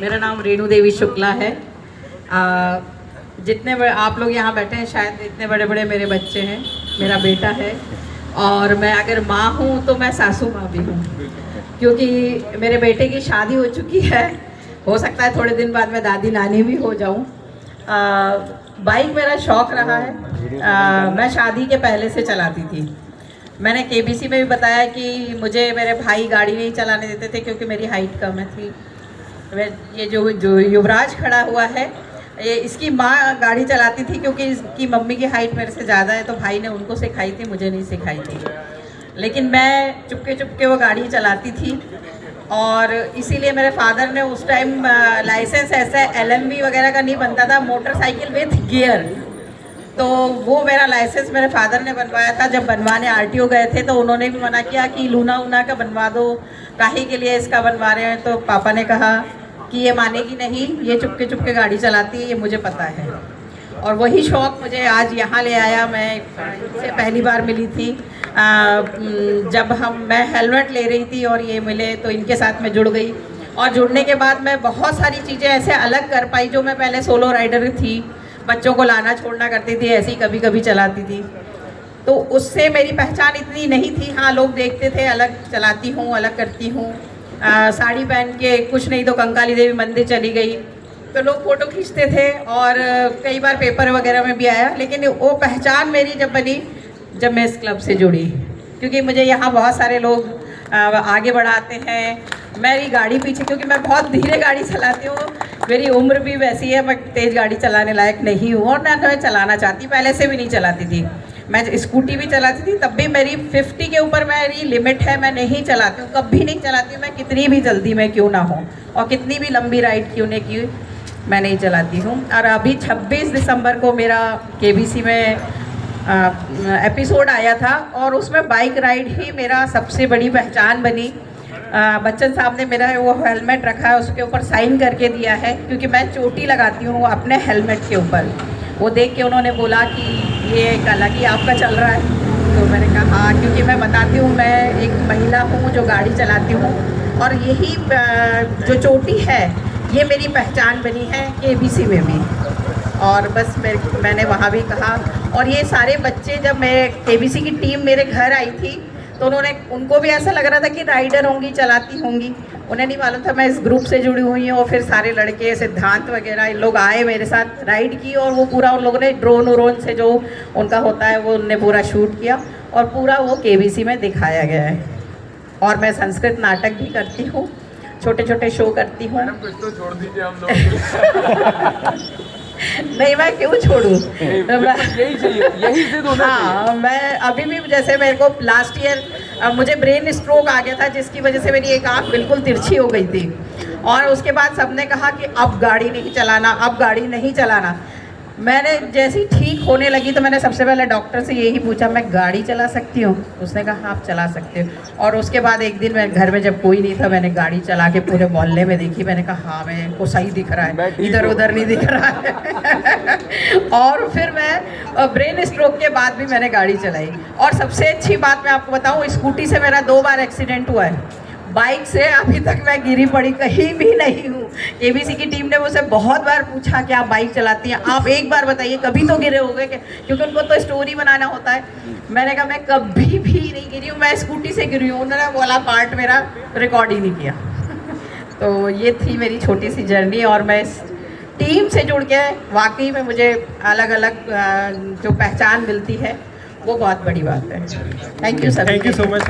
मेरा नाम रेणु देवी शुक्ला है। जितने आप लोग यहाँ बैठे हैं शायद इतने बड़े बड़े मेरे बच्चे हैं, मेरा बेटा है और मैं अगर माँ हूँ तो मैं सासू माँ भी हूँ, क्योंकि मेरे बेटे की शादी हो चुकी है। हो सकता है थोड़े दिन बाद मैं दादी नानी भी हो जाऊँ। बाइक मेरा शौक़ रहा है। मैं शादी के पहले से चलाती थी। मैंने केबीसी में भी बताया कि मुझे मेरे भाई गाड़ी नहीं चलाने देते थे क्योंकि मेरी हाइट कम थी। ये जो युवराज खड़ा हुआ है, ये इसकी माँ गाड़ी चलाती थी क्योंकि इसकी मम्मी की हाइट मेरे से ज़्यादा है, तो भाई ने उनको सिखाई थी, मुझे नहीं सिखाई थी। लेकिन मैं चुपके चुपके वो गाड़ी चलाती थी और इसीलिए मेरे फादर ने उस टाइम लाइसेंस ऐसा LMV वगैरह का नहीं बनता था, मोटरसाइकिल विथ गियर, तो वो मेरा लाइसेंस मेरे फादर ने बनवाया था। जब बनवाने RTO गए थे तो उन्होंने भी मना किया कि लूना उना का बनवा दो, काहे के लिए इसका बनवा रहे हैं। तो पापा ने कहा कि ये मानेगी नहीं, ये चुपके चुपके गाड़ी चलाती है, ये मुझे पता है। और वही शौक़ मुझे आज यहाँ ले आया। मैं इनसे पहली बार मिली थी जब मैं हेलमेट ले रही थी और ये मिले तो इनके साथ मैं जुड़ गई। और जुड़ने के बाद मैं बहुत सारी चीज़ें ऐसे अलग कर पाई जो मैं पहले सोलो राइडर थी, बच्चों को लाना छोड़ना करती थी, ऐसी कभी कभी चलाती थी, तो उससे मेरी पहचान इतनी नहीं थी। हाँ, लोग देखते थे अलग चलाती हूँ, अलग करती हूँ, साड़ी पहन के कुछ नहीं तो कंकाली देवी मंदिर चली गई तो लोग फ़ोटो खींचते थे और कई बार पेपर वगैरह में भी आया। लेकिन वो पहचान मेरी जब बनी जब मैं इस क्लब से जुड़ी, क्योंकि मुझे यहाँ बहुत सारे लोग आगे बढ़ाते हैं। मेरी गाड़ी पीछे, क्योंकि मैं बहुत धीरे गाड़ी चलाती हूँ, मेरी उम्र भी वैसी है, मैं तेज़ गाड़ी चलाने लायक नहीं हूँ और ना मैं चलाना चाहती, पहले से भी नहीं चलाती थी। मैं स्कूटी भी चलाती थी, तब भी मेरी 50 के ऊपर मेरी लिमिट है, मैं नहीं चलाती हूँ, कभी नहीं चलाती हूँ। मैं कितनी भी जल्दी में क्यों ना हो और कितनी भी लंबी राइड क्यों नहीं की, मैं नहीं चलाती हूँ। और अभी 26 दिसंबर को मेरा KBC में एपिसोड आया था और उसमें बाइक राइड ही मेरा सबसे बड़ी पहचान बनी। बच्चन साहब ने मेरा वो हेलमेट रखा है, उसके ऊपर साइन करके दिया है, क्योंकि मैं चोटी लगाती हूँ अपने हेलमेट के ऊपर। वो देख के उन्होंने बोला कि ये एक अलग ही आपका चल रहा है, तो मैंने कहा हाँ, क्योंकि मैं बताती हूँ मैं एक महिला हूँ जो गाड़ी चलाती हूँ और यही जो चोटी है ये मेरी पहचान बनी है KBC में भी। और बस मैंने वहाँ भी कहा। और ये सारे बच्चे, जब मैं KBC की टीम मेरे घर आई थी तो उनको भी ऐसा लग रहा था कि राइडर होंगी, चलाती होंगी, उन्हें नहीं मालूम था मैं इस ग्रुप से जुड़ी हुई हूँ। और फिर सारे लड़के, सिद्धांत वगैरह, इन लोग आए मेरे साथ, राइड की और वो पूरा उन लोगों ने ड्रोन से जो उनका होता है वो उनने पूरा शूट किया और पूरा वो KBC में दिखाया गया है। और मैं संस्कृत नाटक भी करती हूँ, छोटे छोटे शो करती हूँ। तो छोड़ दीजिए हम लोग। नहीं, मैं क्यों छोड़ूं? यही चाहिए, यही जिद होना चाहिए। हाँ, मैं अभी भी, जैसे मेरे को लास्ट ईयर मुझे ब्रेन स्ट्रोक आ गया था, जिसकी वजह से मेरी एक आँख बिल्कुल तिरछी हो गई थी। और उसके बाद सबने कहा कि अब गाड़ी नहीं चलाना, अब गाड़ी नहीं चलाना। मैंने जैसे ही ठीक होने लगी तो मैंने सबसे पहले डॉक्टर से यही पूछा, मैं गाड़ी चला सकती हूँ? उसने कहा हाँ, आप चला सकते हो। और उसके बाद एक दिन मैं घर में जब कोई नहीं था, मैंने गाड़ी चला के पूरे मोहल्ले में देखी, मैंने कहा हाँ, मेरे को सही दिख रहा है, इधर उधर नहीं दिख रहा है। और फिर मैं ब्रेन स्ट्रोक के बाद भी मैंने गाड़ी चलाई। और सबसे अच्छी बात मैं आपको बताऊँ, स्कूटी से मेरा 2 बार एक्सीडेंट हुआ है। बाइक से अभी तक मैं गिरी पड़ी कहीं भी नहीं हूँ। KBC की टीम ने मुझसे बहुत बार पूछा कि आप बाइक चलाती हैं, आप एक बार बताइए कभी तो गिरे होंगे, क्योंकि उनको तो स्टोरी बनाना होता है। मैंने कहा मैं कभी भी नहीं गिरी हूँ, मैं स्कूटी से गिरी हूँ। उन्होंने वाला पार्ट मेरा रिकॉर्ड ही नहीं किया। तो ये थी मेरी छोटी सी जर्नी और मैं इस टीम से जुड़ के वाकई में मुझे अलग अलग जो पहचान मिलती है वो बहुत बड़ी बात है। Thank you sir. Thank you so much.